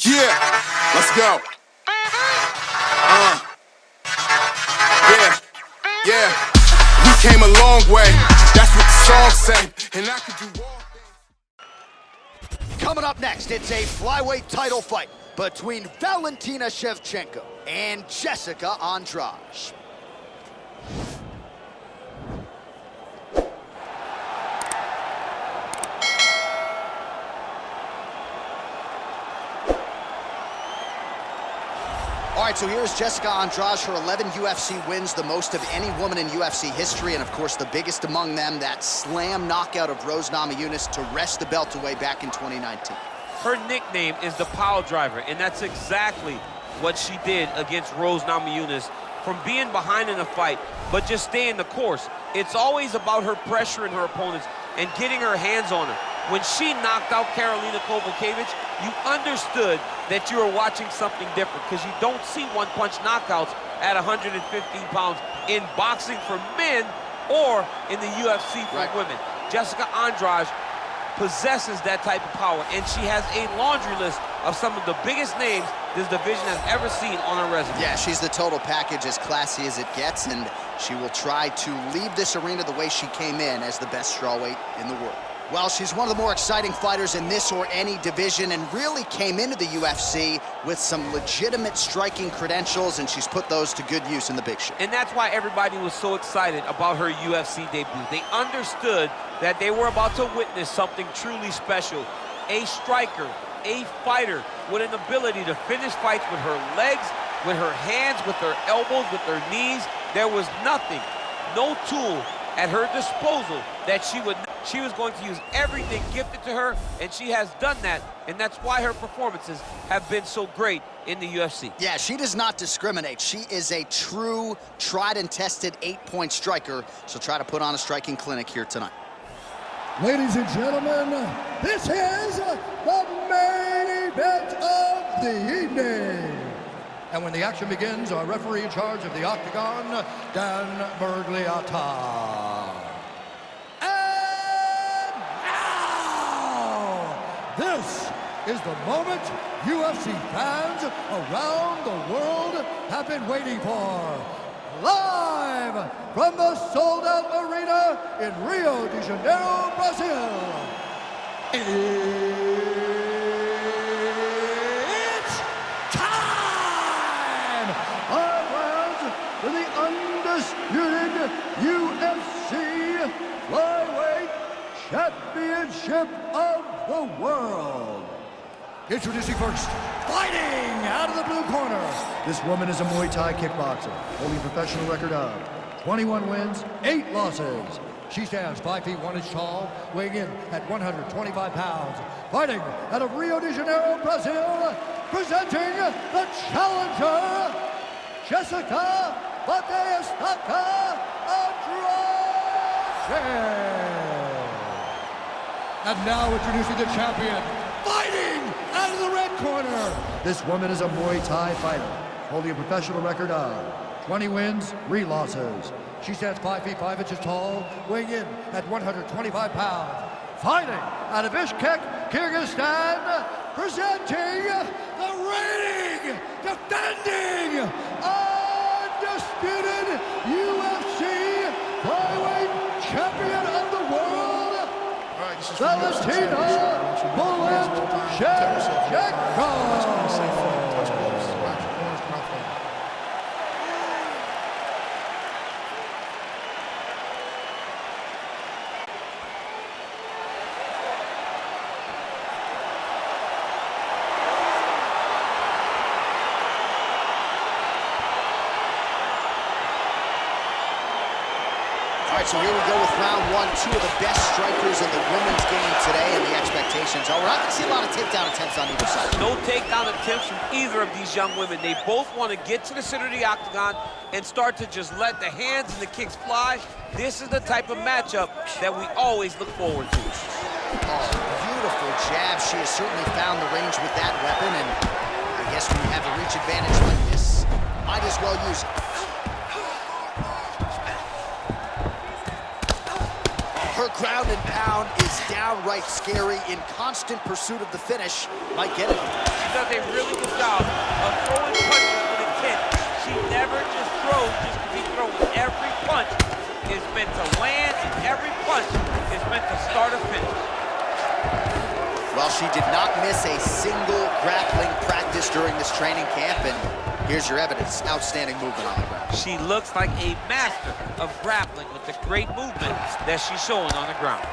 Yeah, let's go. Yeah. We came a long way. That's what the song say. And I could do all things. Coming up next, it's a flyweight title fight between Valentina Shevchenko and Jessica Andrade. All right, so here's Jessica Andrade. Her 11 UFC wins, the most of any woman in UFC history, and of course the biggest among them, that slam knockout of Rose Namajunas to wrest the belt away back in 2019. Her nickname is the Pile Driver, and that's exactly what she did against Rose Namajunas, from being behind in a fight, but just staying the course. It's always about her pressuring her opponents and getting her hands on her. When she knocked out Karolina Kowalkiewicz, you understood that you were watching something different, because you don't see one-punch knockouts at 115 pounds in boxing for men or in the UFC for women. Jessica Andrade possesses that type of power, and she has a laundry list of some of the biggest names this division has ever seen on her resume. Yeah, she's the total package, as classy as it gets, and she will try to leave this arena the way she came in, as the best strawweight in the world. Well, she's one of the more exciting fighters in this or any division, and really came into the UFC with some legitimate striking credentials, and she's put those to good use in the big show. And that's why everybody was so excited about her UFC debut. They understood that they were about to witness something truly special. A striker, a fighter with an ability to finish fights with her legs, with her hands, with her elbows, with her knees. There was nothing, no tool at her disposal that she was going to use everything gifted to her, and she has done that, and that's why her performances have been so great in the UFC. Yeah, she does not discriminate. She is a true, tried and tested 8-point striker. She'll try to put on a striking clinic here tonight. Ladies and gentlemen, this is the main event of the evening. And when the action begins, our referee in charge of the Octagon, Dan Bergliata. And now, this is the moment UFC fans around the world have been waiting for. Live from the sold-out arena in Rio de Janeiro, Brazil. It's time! Our for the undisputed UFC Flyweight Championship of the World. Introducing first, fighting out of the blue corner. This woman is a Muay Thai kickboxer, holding a professional record of 21 wins, 8 losses. She stands 5 feet 1 inch tall, weighing in at 125 pounds. Fighting out of Rio de Janeiro, Brazil, presenting the challenger, Jessica Andrade. And now introducing the champion, fighting out of the red corner. This woman is a Muay Thai fighter, holding a professional record of 20 wins, 3 losses. She stands 5 feet 5 inches tall, weighing in at 125 pounds. Fighting out of Bishkek, Kyrgyzstan, presenting the reigning, defending, undisputed UFC flyweight champion of the world, Valentina Shevchenko. All right, so here we go with round 1. 2 of the best strikers in the women's game today, and the expectations are we're not going to see a lot of takedown attempts on either side. No takedown attempts from either of these young women. They both want to get to the center of the octagon and start to just let the hands and the kicks fly. This is the type of matchup that we always look forward to. Oh, beautiful jab. She has certainly found the range with that weapon, and I guess when you have a reach advantage like this, might as well use it. Her Ground and pound is downright scary. In constant pursuit of the finish, might get it. She does a really good job of throwing punches with intent. She never just throws just to be thrown. Every punch is meant to land, and every punch is meant to start or finish. Well, she did not miss a single grappling practice during this training camp, and here's your evidence. Outstanding movement on the ground. She looks like a master of grappling with the great movement that she's showing on the ground.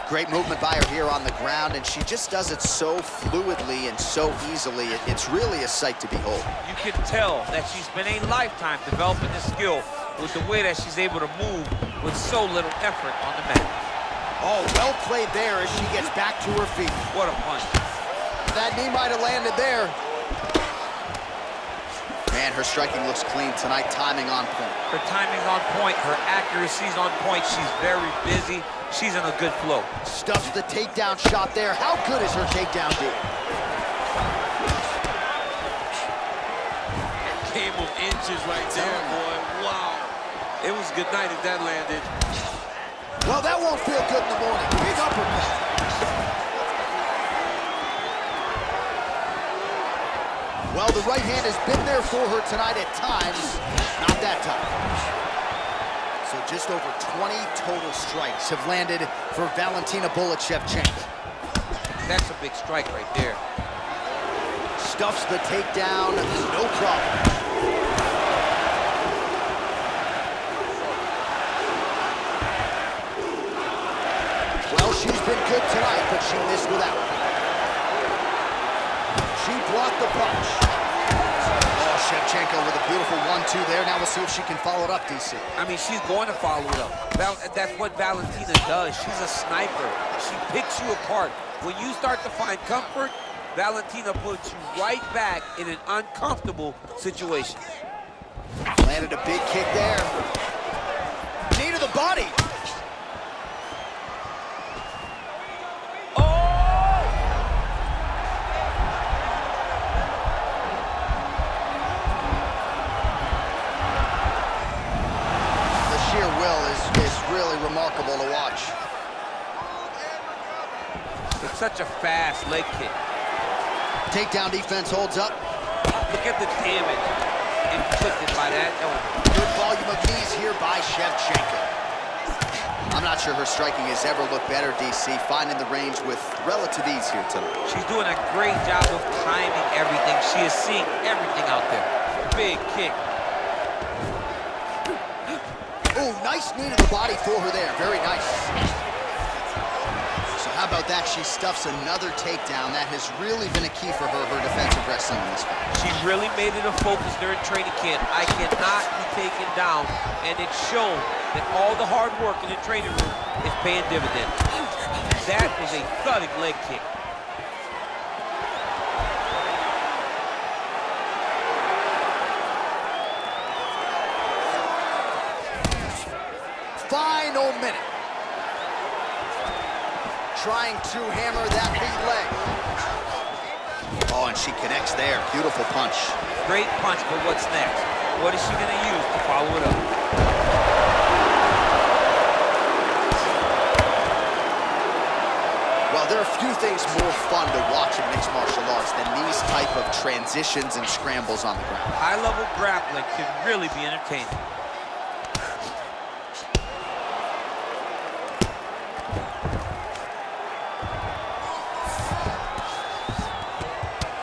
Great movement by her here on the ground, and she just does it so fluidly and so easily. It's really a sight to behold. You can tell that she spent a lifetime developing this skill with the way that she's able to move with so little effort on the mat. Oh, well played there as she gets back to her feet. What a punch. That knee might have landed there. Man, her striking looks clean tonight, timing on point. Her timing's on point, her accuracy's on point. She's very busy. She's in a good flow. Stuffs the takedown shot there. How good is her takedown D? Game of inches right there, boy. Wow. It was good night if that landed. Well, that won't feel good in the morning. Big uppercut. Well, the right hand has been there for her tonight at times. Not that time. So just over 20 total strikes have landed for Valentina Shevchenko. That's a big strike right there. Stuffs the takedown, no problem. Well, she's been good tonight, but she missed without it. She blocked the punch. Oh, Shevchenko with a beautiful 1-2 there. Now we'll see if she can follow it up, DC. I mean, she's going to follow it up. That's what Valentina does. She's a sniper. She picks you apart. When you start to find comfort, Valentina puts you right back in an uncomfortable situation. Landed a big kick there. Knee to the body. Remarkable to watch. It's such a fast leg kick. Takedown defense holds up. Look at the damage inflicted by that. Good volume of knees here by Shevchenko. I'm not sure her striking has ever looked better, DC, finding the range with relative ease here tonight. She's doing a great job of timing everything. She is seeing everything out there. Big kick. Oh, nice knee to the body for her there. Very nice. So how about that? She stuffs another takedown. That has really been a key for her defensive wrestling in this fight. She really made it a focus during training camp. I cannot be taken down, and it's shown that all the hard work in the training room is paying dividends. That was a thudding leg kick. Final minute. Trying to hammer that lead leg. Oh, and she connects there. Beautiful punch. Great punch, but what's next? What is she going to use to follow it up? Well, there are a few things more fun to watch in mixed martial arts than these type of transitions and scrambles on the ground. High-level grappling can really be entertaining.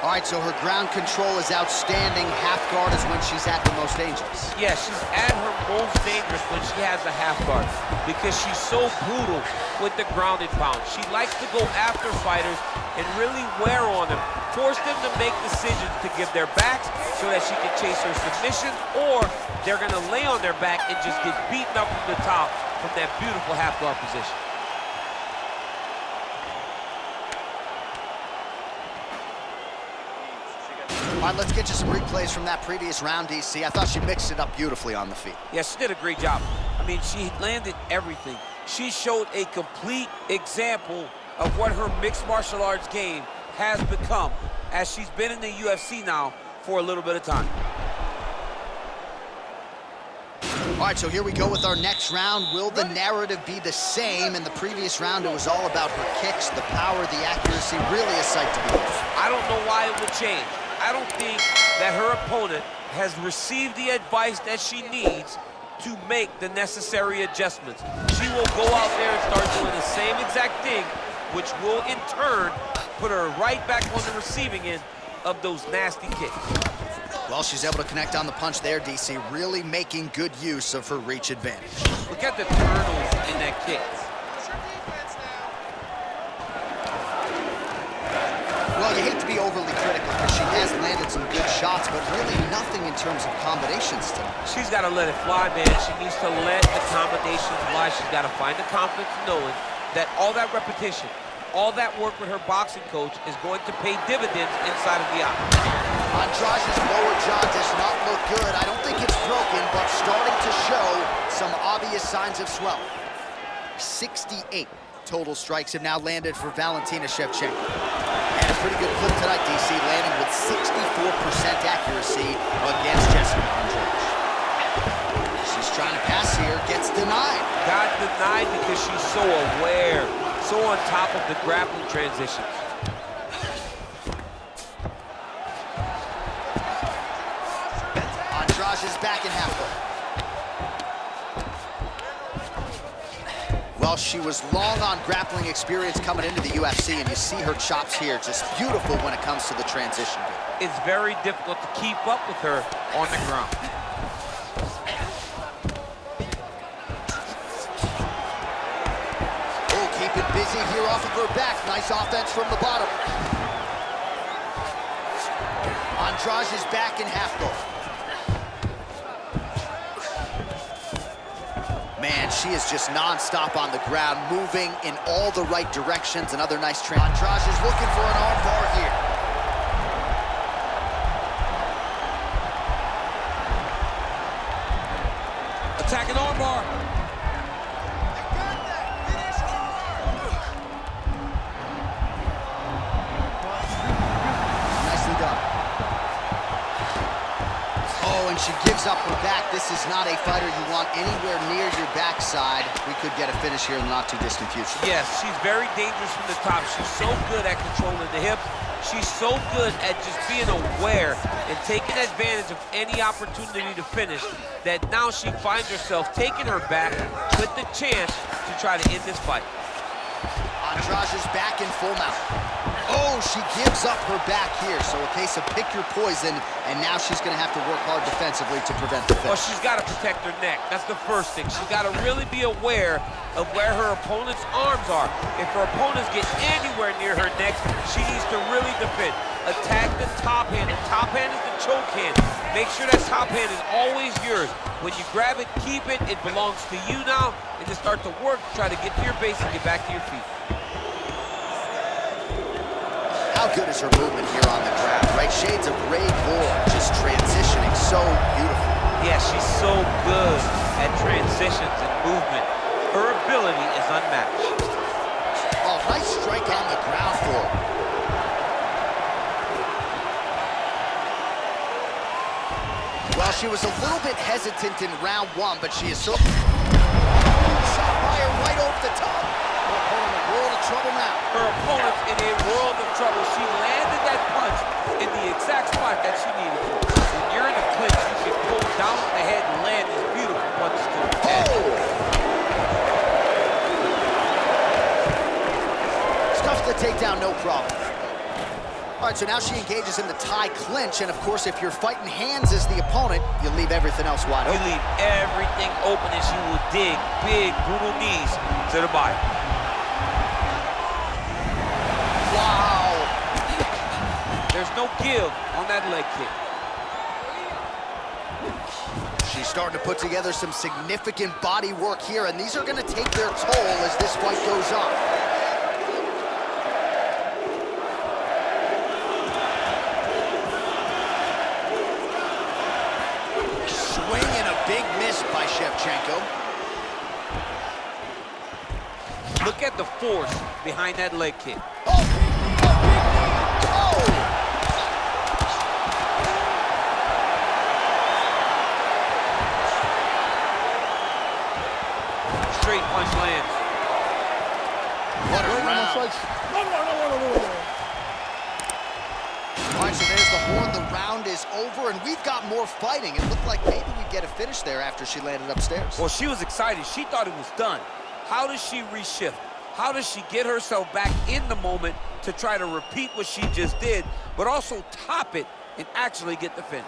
All right, so her ground control is outstanding. Half guard is when she's at the most dangerous. Yeah, she's at her most dangerous when she has a half guard because she's so brutal with the ground and pound. She likes to go after fighters and really wear on them, force them to make decisions to give their backs so that she can chase her submission, or they're going to lay on their back and just get beaten up from the top from that beautiful half guard position. All right, let's get you some replays from that previous round, DC. I thought she mixed it up beautifully on the feet. Yeah, she did a great job. I mean, she landed everything. She showed a complete example of what her mixed martial arts game has become as she's been in the UFC now for a little bit of time. All right, so here we go with our next round. Will the narrative be the same? In the previous round, it was all about her kicks, the power, the accuracy, really a sight to behold. I don't know why it would change. I don't think that her opponent has received the advice that she needs to make the necessary adjustments. She will go out there and start doing the same exact thing, which will in turn put her right back on the receiving end of those nasty kicks. Well, she's able to connect on the punch there, DC, really making good use of her reach advantage. Look at the turtles in that kick. Well, you hate to be overly critical because she has landed some good shots, but really nothing in terms of combinations tonight. She's got to let it fly, man. She needs to let the combinations fly. She's got to find the confidence knowing that all that repetition, all that work with her boxing coach is going to pay dividends inside of the octagon. Andrade's lower jaw does not look good. I don't think it's broken, but starting to show some obvious signs of swelling. 68 total strikes have now landed for Valentina Shevchenko. And a pretty good clip tonight, DC, landing with 64% accuracy against Jessica Andrade. She's trying to pass here, gets denied. Got denied because she's so aware, so on top of the grappling transitions. Andrade is back in half guard. Well, she was long on grappling experience coming into the UFC, and you see her chops here, just beautiful when it comes to the transition. It's very difficult to keep up with her on the ground. Oh, keep it busy here off of her back. Nice offense from the bottom. Andrade is back in half guard. Man, she is just non-stop on the ground, moving in all the right directions. Another nice trend. Andrade is looking for an arm bar here. Attacking arm bar. Nicely done. Oh, and she gives up her back. This is not a fighter you want anywhere near your backside. We could get a finish here in the not-too-distant future. Yes, she's very dangerous from the top. She's so good at controlling the hips. She's so good at just being aware and taking advantage of any opportunity to finish that now she finds herself taking her back with the chance to try to end this fight. Andrade is back in full mount. Oh, she gives up her back here. So a case of pick your poison, and now she's going to have to work hard defensively to prevent the finish. Well, she's got to protect her neck. That's the first thing. She's got to really be aware of where her opponent's arms are. If her opponents get anywhere near her neck, she needs to really defend. Attack the top hand. The top hand is the choke hand. Make sure that top hand is always yours. When you grab it, keep it. It belongs to you now. And just start to work, try to get to your base and get back to your feet. How good is her movement here on the ground, right? Shades of Ray Moore, just transitioning so beautiful. Yeah, she's so good at transitions and movement. Her ability is unmatched. Oh, nice strike on the ground for her. Well, she was a little bit hesitant in round one, but she is so... Shot by her right over the top. Her opponent in a world of trouble now. Her opponent's in a world of trouble. She landed that punch in the exact spot that she needed to. When you're in a clinch, you can pull down the head and land these beautiful punches to the head. Stuffs the takedown, no problem. All right, so now she engages in the tie clinch, and of course, if you're fighting hands as the opponent, you leave everything else wide open. You leave everything open, and she will dig big, brutal knees to the body. Wow. There's no give on that leg kick. She's starting to put together some significant body work here, and these are going to take their toll as this fight goes on. Big miss by Shevchenko. Look at the force behind that leg kick. Oh, big knee. Oh! straight punch lands. What a round. All right, so there's the horn. The round is over, and we've got more fighting. It looked like maybe we'd get a finish there after she landed upstairs. Well, she was excited. She thought it was done. How does she reshift? How does she get herself back in the moment to try to repeat what she just did, but also top it and actually get the finish?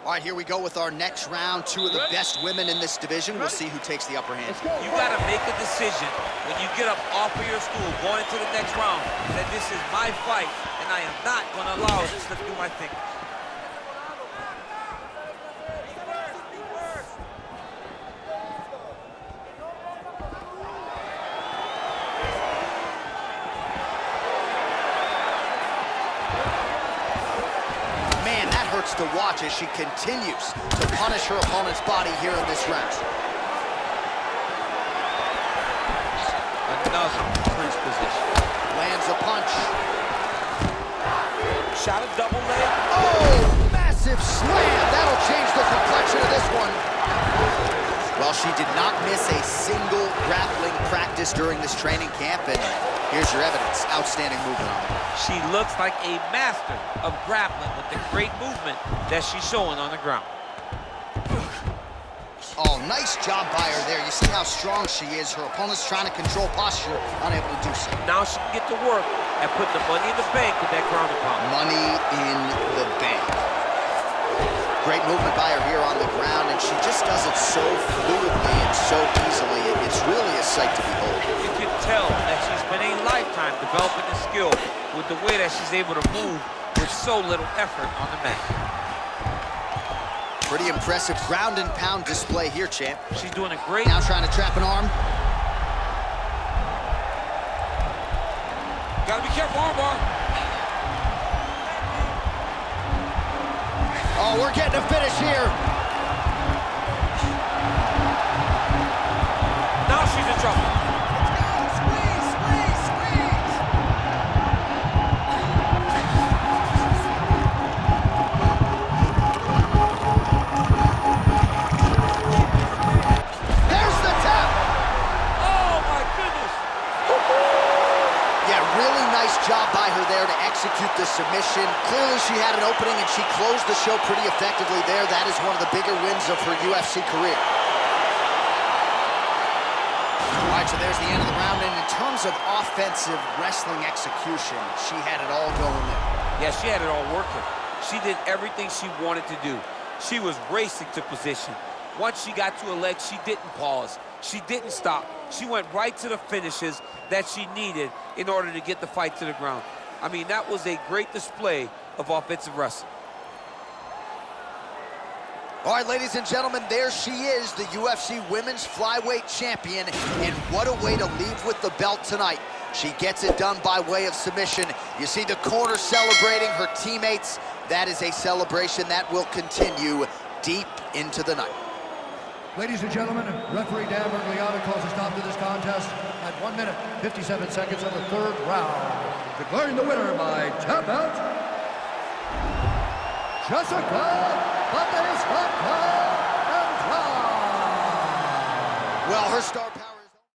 All right, here we go with our next round. Two of the best women in this division. We'll see who takes the upper hand. You got to make a decision when you get up off of your stool going into the next round that this is my fight, and I am not going to allow it to slip through my fingers. To watch as she continues to punish her opponent's body here in this round. Another clinch position. Lands a punch. Shot a double leg. Oh, massive slam. That'll change the complexion of this one. Well, she did not miss a single grappling practice during this training camp, and here's your evidence. Outstanding movement on it. She looks like a master of grappling with the great movement that she's showing on the ground. Oh, nice job by her there. You see how strong she is. Her opponent's trying to control posture, unable to do so. Now she can get to work and put the money in the bank with that ground and pound. Money in the bank. Great movement by her here on the ground, and she just does it so fluidly and so easily. It's really a sight to behold. You can tell that she's spent a lifetime developing the skill with the way that she's able to move with so little effort on the mat. Pretty impressive ground and pound display here, champ. She's doing a great... Now trying to trap an arm. Gotta be careful, armbar. Oh, we're getting a finish here. Now she's in trouble. Squeeze, squeeze, squeeze. There's the tap. Oh, my goodness. Yeah, really nice job by her there to execute the submission. Clearly she had an opening and she closed the show pretty effectively there. That is one of the bigger wins of her UFC career. All right, so there's the end of the round. And in terms of offensive wrestling execution, she had it all going there. Yeah, she had it all working. She did everything she wanted to do. She was racing to position. Once she got to a leg, she didn't pause. She didn't stop. She went right to the finishes that she needed in order to get the fight to the ground. I mean, that was a great display of offensive wrestling. All right, ladies and gentlemen, there she is, the UFC Women's Flyweight Champion, and what a way to leave with the belt tonight. She gets it done by way of submission. You see the corner celebrating her teammates. That is a celebration that will continue deep into the night. Ladies and gentlemen, referee Dan Bergliano calls a stop to this contest at 1 minute, 57 seconds of the third round. Declaring the winner by tap out, Jessica Andrade. Well, her star power